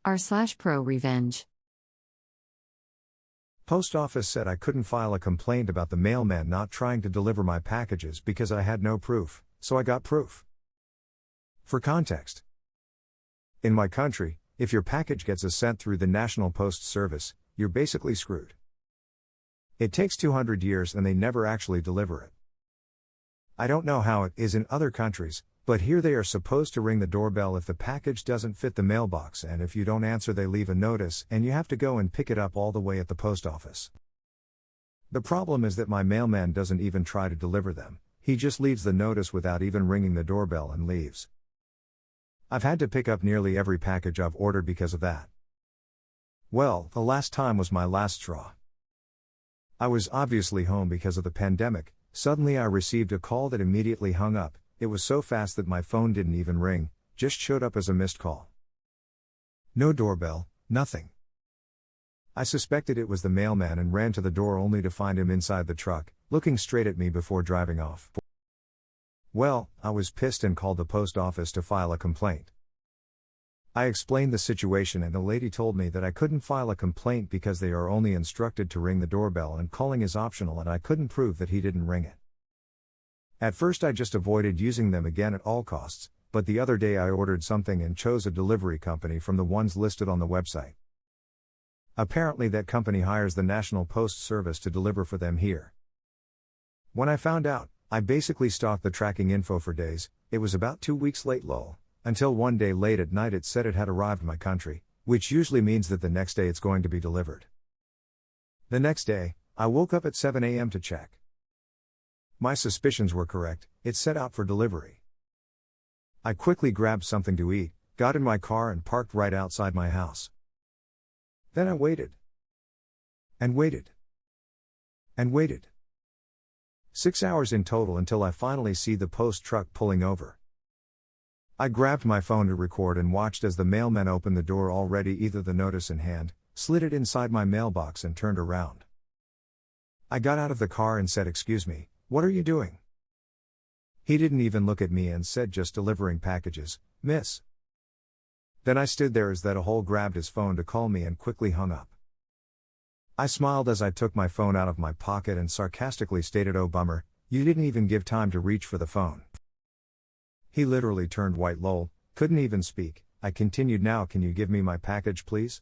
r/ProRevenge. Post office said I couldn't file a complaint about the mailman not trying to deliver my packages because I had no proof, so I got proof. For context, in my country, if your package gets sent through the National Post Service, you're basically screwed. It takes 200 years and they never actually deliver it. I don't know how it is in other countries, but here they are supposed to ring the doorbell if the package doesn't fit the mailbox, and if you don't answer they leave a notice and you have to go and pick it up all the way at the post office. The problem is that my mailman doesn't even try to deliver them, he just leaves the notice without even ringing the doorbell and leaves. I've had to pick up nearly every package I've ordered because of that. Well, the last time was my last straw. I was obviously home because of the pandemic. Suddenly I received a call that immediately hung up. It was so fast that my phone didn't even ring, just showed up as a missed call. No doorbell, nothing. I suspected it was the mailman and ran to the door only to find him inside the truck, looking straight at me before driving off. Well, I was pissed and called the post office to file a complaint. I explained the situation and the lady told me that I couldn't file a complaint because they are only instructed to ring the doorbell and calling is optional, and I couldn't prove that he didn't ring it. At first I just avoided using them again at all costs, but the other day I ordered something and chose a delivery company from the ones listed on the website. Apparently that company hires the National Post Service to deliver for them here. When I found out, I basically stalked the tracking info for days. It was about 2 weeks late lol, until one day late at night it said it had arrived in my country, which usually means that the next day it's going to be delivered. The next day, I woke up at 7 a.m. to check. My suspicions were correct, it set out for delivery. I quickly grabbed something to eat, got in my car and parked right outside my house. Then I waited. And waited. And waited. 6 hours in total until I finally see the post truck pulling over. I grabbed my phone to record and watched as the mailman opened the door, already either the notice in hand, slid it inside my mailbox and turned around. I got out of the car and said, "Excuse me, what are you doing?" He didn't even look at me and said, "Just delivering packages, miss." Then I stood there as that a hole grabbed his phone to call me and quickly hung up. I smiled as I took my phone out of my pocket and sarcastically stated, "Oh bummer, you didn't even give time to reach for the phone." He literally turned white lol, couldn't even speak. I continued, "Now can you give me my package please?"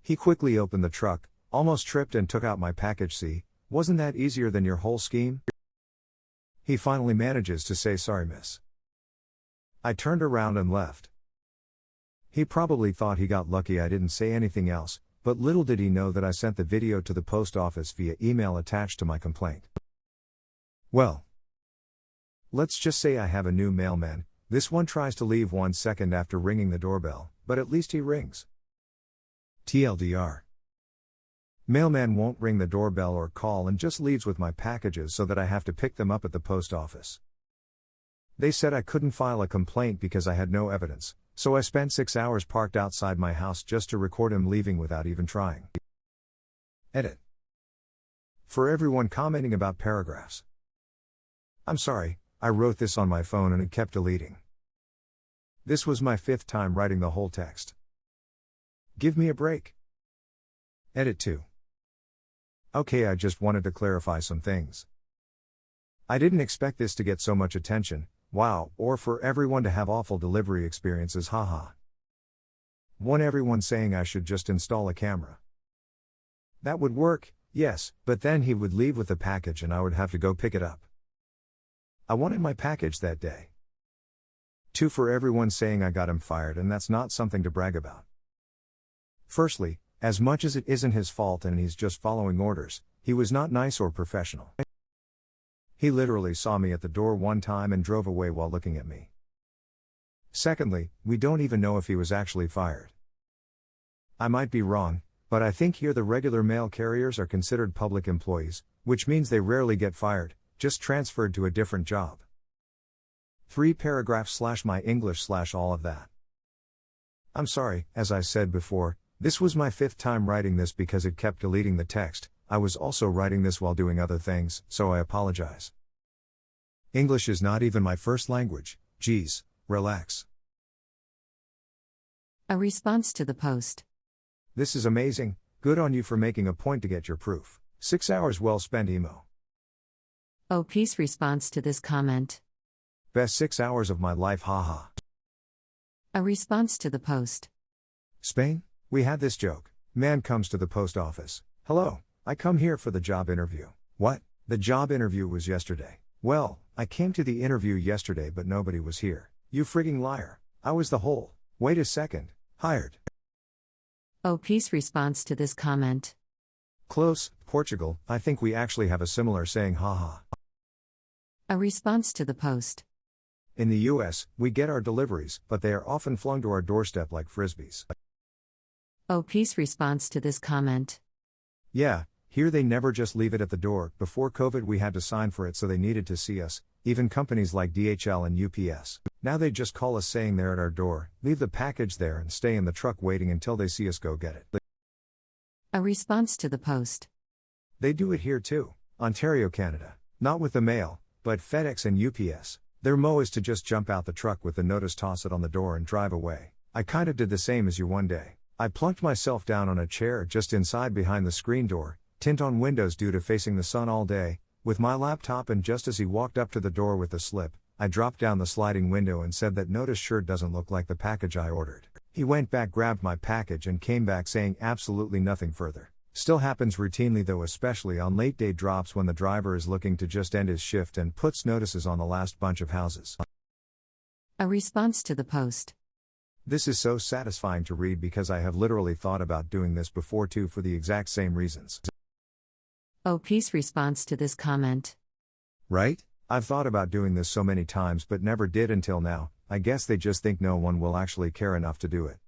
He quickly opened the truck, almost tripped and took out my package. "See, wasn't that easier than your whole scheme?" He finally manages to say, "Sorry miss." I turned around and left. He probably thought he got lucky I didn't say anything else, but little did he know that I sent the video to the post office via email attached to my complaint. Well, let's just say I have a new mailman. This one tries to leave 1 second after ringing the doorbell, but at least he rings. TLDR. Mailman won't ring the doorbell or call and just leaves with my packages so that I have to pick them up at the post office. They said I couldn't file a complaint because I had no evidence, so I spent 6 hours parked outside my house just to record him leaving without even trying. Edit. For everyone commenting about paragraphs. I'm sorry, I wrote this on my phone and it kept deleting. This was my 5th time writing the whole text. Give me a break. Edit 2. Okay, I just wanted to clarify some things. I didn't expect this to get so much attention, wow, or for everyone to have awful delivery experiences, haha. 1. Everyone saying I should just install a camera. That would work, yes, but then he would leave with the package and I would have to go pick it up. I wanted my package that day. 2. For everyone saying I got him fired and that's not something to brag about. Firstly, as much as it isn't his fault and he's just following orders, he was not nice or professional. He literally saw me at the door one time and drove away while looking at me. Secondly, we don't even know if he was actually fired. I might be wrong, but I think here the regular mail carriers are considered public employees, which means they rarely get fired, just transferred to a different job. 3 paragraphs / my English / all of that. I'm sorry, as I said before, this was my 5th time writing this because it kept deleting the text. I was also writing this while doing other things, so I apologize. English is not even my first language, geez, relax. A response to the post. This is amazing, good on you for making a point to get your proof. 6 hours well spent emo. Oh, peace response to this comment. Best 6 hours of my life haha. A response to the post. Spain? We had this joke. Man comes to the post office. Hello, I come here for the job interview. What? The job interview was yesterday. Well, I came to the interview yesterday but nobody was here. You frigging liar. I was the whole. Wait a second. Hired. Oh, peace response to this comment. Close, Portugal. I think we actually have a similar saying haha. A response to the post. In the US, we get our deliveries, but they are often flung to our doorstep like frisbees. Oh, peace response to this comment. Yeah, here they never just leave it at the door. Before COVID we had to sign for it so they needed to see us, even companies like DHL and UPS. Now they just call us saying they're at our door, leave the package there and stay in the truck waiting until they see us go get it. A response to the post. They do it here too. Ontario, Canada. Not with the mail, but FedEx and UPS. Their mo is to just jump out the truck with the notice, toss it on the door and drive away. I kind of did the same as you one day. I plunked myself down on a chair just inside behind the screen door, tint on windows due to facing the sun all day, with my laptop, and just as he walked up to the door with the slip, I dropped down the sliding window and said that notice sure doesn't look like the package I ordered. He went back, grabbed my package and came back saying absolutely nothing further. Still happens routinely though, especially on late day drops when the driver is looking to just end his shift and puts notices on the last bunch of houses. A response to the post. This is so satisfying to read because I have literally thought about doing this before too for the exact same reasons. Oh, peace response to this comment. Right? I've thought about doing this so many times but never did until now. I guess they just think no one will actually care enough to do it.